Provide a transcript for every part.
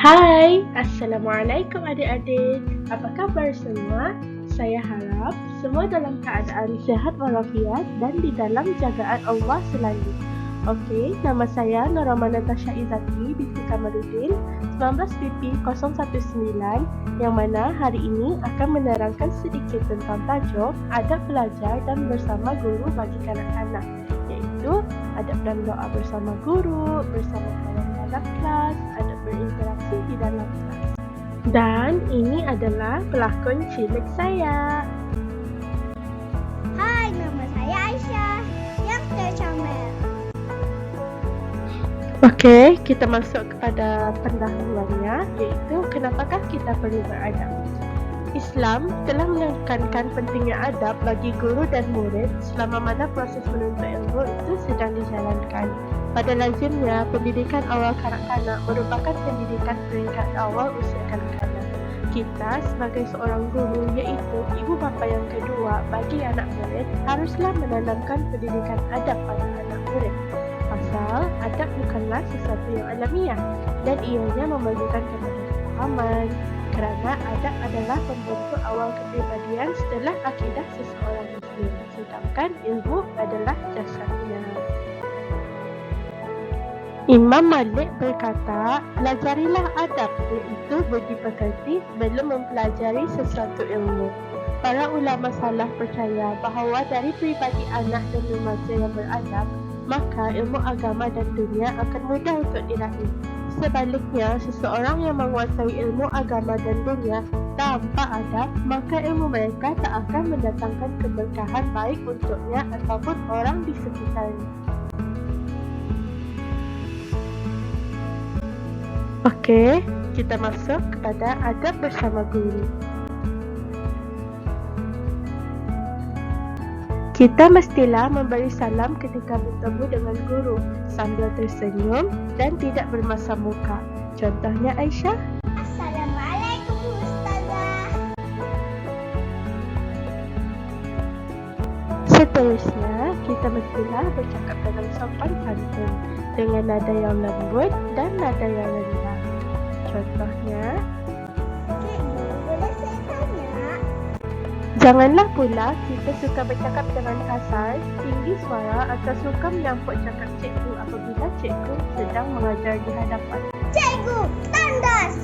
Hai, Assalamualaikum adik-adik. Apa kabar semua? Saya harap semua dalam keadaan sehat walafiat dan di dalam jagaan Allah selalu. Okey, nama saya Nurama Natasha Izati binti Kamarudin 19PP019 yang mana hari ini akan menerangkan sedikit tentang tajuk adab belajar dan bersama guru bagi kanak-kanak, iaitu adab dan doa bersama guru, bersama kawan dalam kelas, adab berinteraksi di dalam kelas. Dan ini adalah pelakon cilik saya. Hai, nama saya Aisyah yang tercomel. Okey, kita masuk kepada pendahuluannya, iaitu kenapakah kita perlu beradab. Islam telah menekankan pentingnya adab bagi guru dan murid selama mana proses menuntut ilmu itu sedang dijalankan. Pada lazimnya, pendidikan awal kanak-kanak merupakan pendidikan peringkat awal usia kanak-kanak. Kita sebagai seorang guru, iaitu ibu bapa yang kedua bagi anak murid, haruslah menanamkan pendidikan adab pada anak murid. Pasal adab bukanlah sesuatu yang alamiah dan ianya memerlukan kepahaman, kerana adab adalah pembentuk awal kepribadian setelah akidah seseorang muslim, sedangkan ilmu adalah jasadnya. Imam Malik berkata, pelajarilah adab, iaitu budi pekerti sebelum mempelajari sesuatu ilmu. Para ulama salaf percaya bahawa dari pribadi anak dan remaja yang beradab, maka ilmu agama dan dunia akan mudah untuk diraih. Sebaliknya, seseorang yang menguasai ilmu agama dan dunia tanpa adab, maka ilmu mereka tak akan mendatangkan keberkahan baik untuknya ataupun orang di sekitarnya. Okey, kita masuk kepada adab bersama guru. Kita mestilah memberi salam ketika bertemu dengan guru sambil tersenyum dan tidak bermasam muka. Contohnya Aisyah. Assalamualaikum Ustazah. Seterusnya, kita mestilah bercakap dengan sopan santun, dengan nada yang lembut dan nada yang rendah. Contohnya, Cikgu, boleh saya tanya? janganlah pula kita suka bercakap dengan kasar, tinggi suara atau suka menyampuk cakap cikgu apabila cikgu sedang mengajar di hadapan. Cikgu, tandas!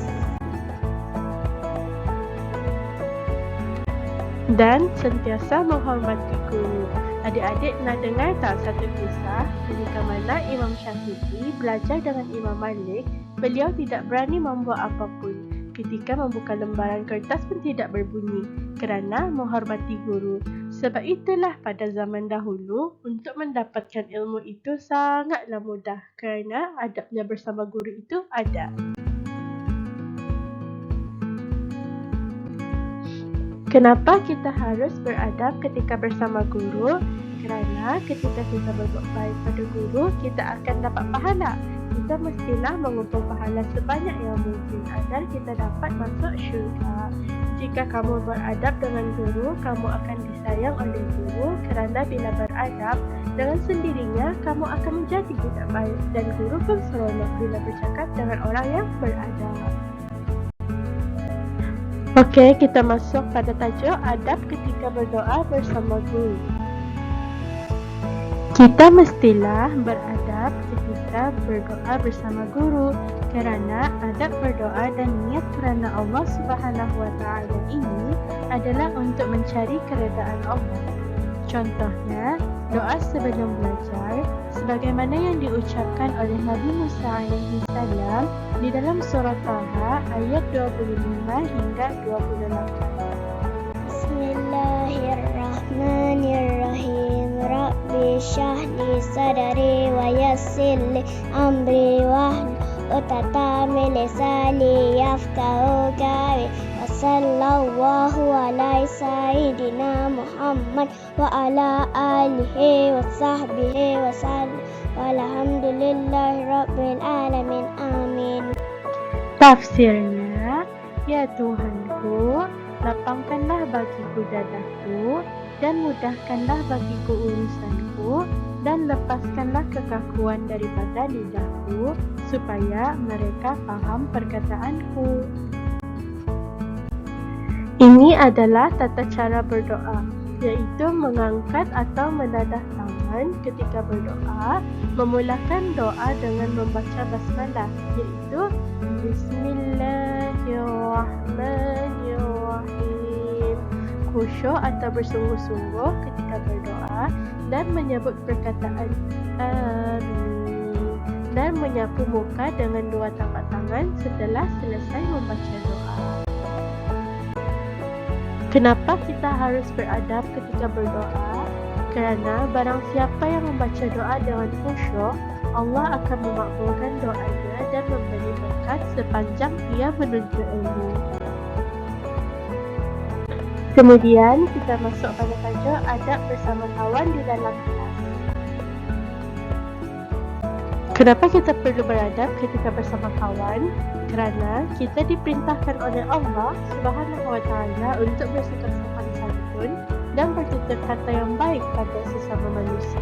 Dan sentiasa menghormati guru. Adik-adik nak dengar tak satu kisah ketika mana Imam Syafi'i belajar dengan Imam Malik, beliau tidak berani membuat apapun. Ketika membuka lembaran kertas pun tidak berbunyi kerana menghormati guru. Sebab itulah pada zaman dahulu untuk mendapatkan ilmu itu sangatlah mudah kerana adabnya bersama guru itu ada. Kenapa kita harus beradab ketika bersama guru? Kerana ketika kita berbuat baik pada guru, kita akan dapat pahala. Kita mestilah mengumpul pahala sebanyak yang mungkin agar kita dapat masuk syurga. Jika kamu beradab dengan guru, kamu akan disayang oleh guru kerana bila beradab, dengan sendirinya kamu akan menjadi budak baik dan guru pun seronok bila bercakap dengan orang yang beradab. Okey, kita masuk pada tajuk adab ketika berdoa bersama guru. Kita mestilah beradab ketika berdoa bersama guru kerana adab berdoa dan niat kerana Allah Subhanahu Wa Taala ini adalah untuk mencari keredaan Allah. Contohnya, doa sebelum belajar sebagaimana yang diucapkan oleh Nabi Musa alaihi salam di dalam surah Taha ayat 25 hingga 28. Bismillahirrahmanirrahim. Rabbi syahli sadari wa yassirli amri wahlul 'uqdatam min lisani yafqahu qawli. Sallallahu alaihi sayyidina Muhammad wa ala alihi wa sahbihi wa sallam. Walhamdulillahi rabbil alamin. Amin. Tafsirnya, ya Tuhanku, lapangkanlah bagiku dadaku dan mudahkanlah bagiku urusanku dan lepaskanlah kekakuan daripada lidahku, supaya mereka faham perkataanku. Ini adalah tata cara berdoa, iaitu mengangkat atau menadah tangan ketika berdoa, memulakan doa dengan membaca basmalah, iaitu Bismillahirrahmanirrahim, khusyuk atau bersungguh-sungguh ketika berdoa, dan menyebut perkataan Amin, dan menyapu muka dengan dua tapak tangan setelah selesai membaca doa. Kenapa kita harus beradab ketika berdoa? Kerana barang siapa yang membaca doa dengan khusyuk, Allah akan memakbulkan doanya dan memberi berkat sepanjang ia menuntut ilmu. Kemudian kita masuk pada tajuk adab bersama kawan di dalam kelas. Kenapa kita perlu beradab ketika bersama kawan? Kerana kita diperintahkan oleh Allah Subhanahu Wa Taala untuk bersikap sopan santun dan bertutur kata yang baik pada sesama manusia.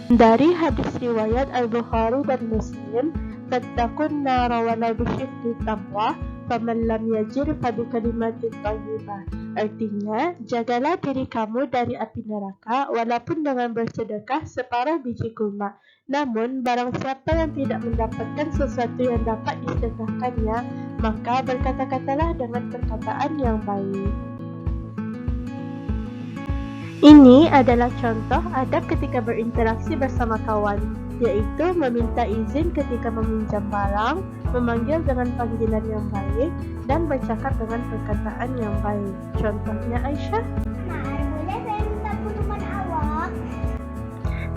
Dari hadis riwayat Al-Bukhari dan Muslim, "Fattaqun nara walau bisyikki tamrah, faman lam yajir fa bi kalimatin thayyibah." Artinya, jagalah diri kamu dari api neraka walaupun dengan bersedekah separuh biji kurma. Namun, barang siapa yang tidak mendapatkan sesuatu yang dapat disedekahkannya, maka berkata-katalah dengan perkataan yang baik. Ini adalah contoh adab ketika berinteraksi bersama kawan, iaitu meminta izin ketika meminjam barang, memanggil dengan panggilan yang baik, dan bercakap dengan perkataan yang baik. Contohnya Aisyah. Boleh saya minta minuman awak?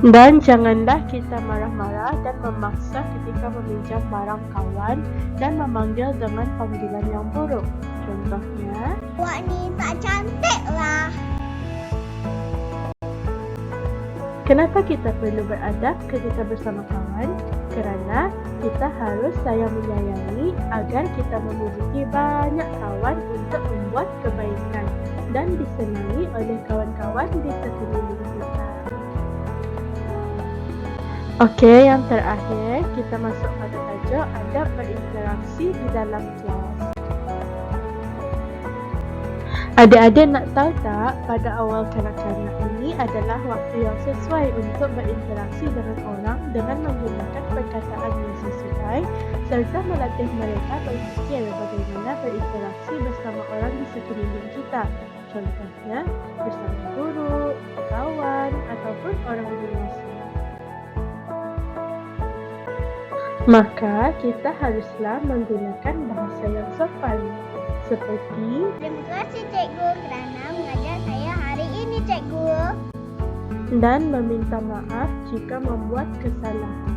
Dan janganlah kita marah-marah dan memaksa ketika meminjam barang kawan dan memanggil dengan panggilan yang buruk. Contohnya, Awak ni tak cantik lah. kenapa kita perlu beradab ketika bersama kawan? Kerana kita harus sayang menyayangi agar kita memiliki banyak kawan untuk membuat kebaikan dan disenangi oleh kawan-kawan di sekeliling kita. Okey, yang terakhir kita masuk pada tajuk adab berinteraksi di dalam kelas. Adik-adik nak tahu tak, pada awal kanak-kanak ini adalah waktu yang sesuai untuk berinteraksi dengan orang dengan menggunakan perkataan yang sesuai serta melatih mereka berfikir bagaimana berinteraksi bersama orang di sekeliling kita. Contohnya, bersama guru, kawan ataupun orang dewasa. Maka, kita haruslah menggunakan bahasa yang sopan seperti Terima kasih cikgu kerana mengajar saya hari ini cikgu. dan meminta maaf jika membuat kesalahan.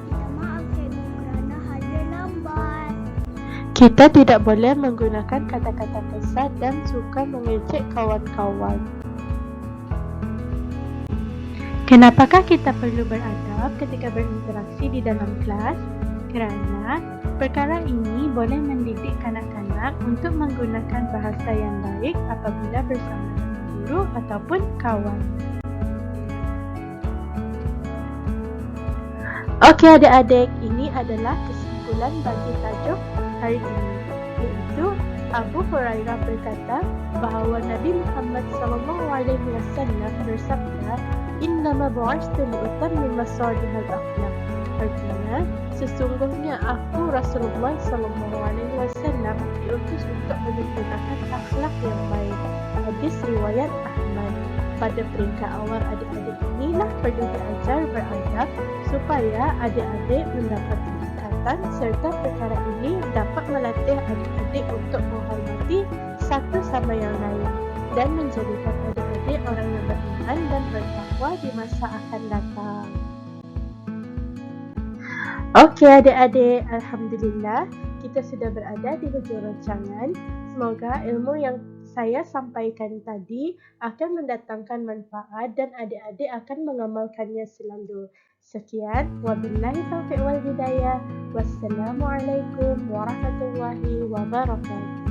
Minta maaf cikgu kerana hadir lambat. Kita tidak boleh menggunakan kata-kata kesat dan suka mengejek kawan-kawan. Kenapakah kita perlu beradab ketika berinteraksi di dalam kelas? Kerana perkara ini boleh mendidik kanak-kanak untuk menggunakan bahasa yang baik apabila bersama dengan guru ataupun kawan. Okey adik-adik, ini adalah kesimpulan bagi tajuk hari ini, iaitu Abu Hurairah berkata bahawa Nabi Muhammad SAW bersabda, "Innama bu'ithtu liutammima salihal akhlaq." Artinya, sesungguhnya aku Rasulullah SAW diutus untuk menyempurnakan akhlak yang baik. Hadis riwayat Ahmad. Pada peringkat awal adik-adik inilah perlu diajar beradab supaya adik-adik mendapat tingkatan serta perkara ini dapat melatih adik-adik untuk menghormati satu sama yang lain dan menjadikan adik-adik orang yang beriman dan bertakwa di masa akan datang. Okey adik-adik, Alhamdulillah kita sudah berada di hujung rancangan. Semoga ilmu yang saya sampaikan tadi akan mendatangkan manfaat dan adik-adik akan mengamalkannya selalu. Sekian, wabillahi taufiq wal hidayah. Wassalamualaikum warahmatullahi wabarakatuh.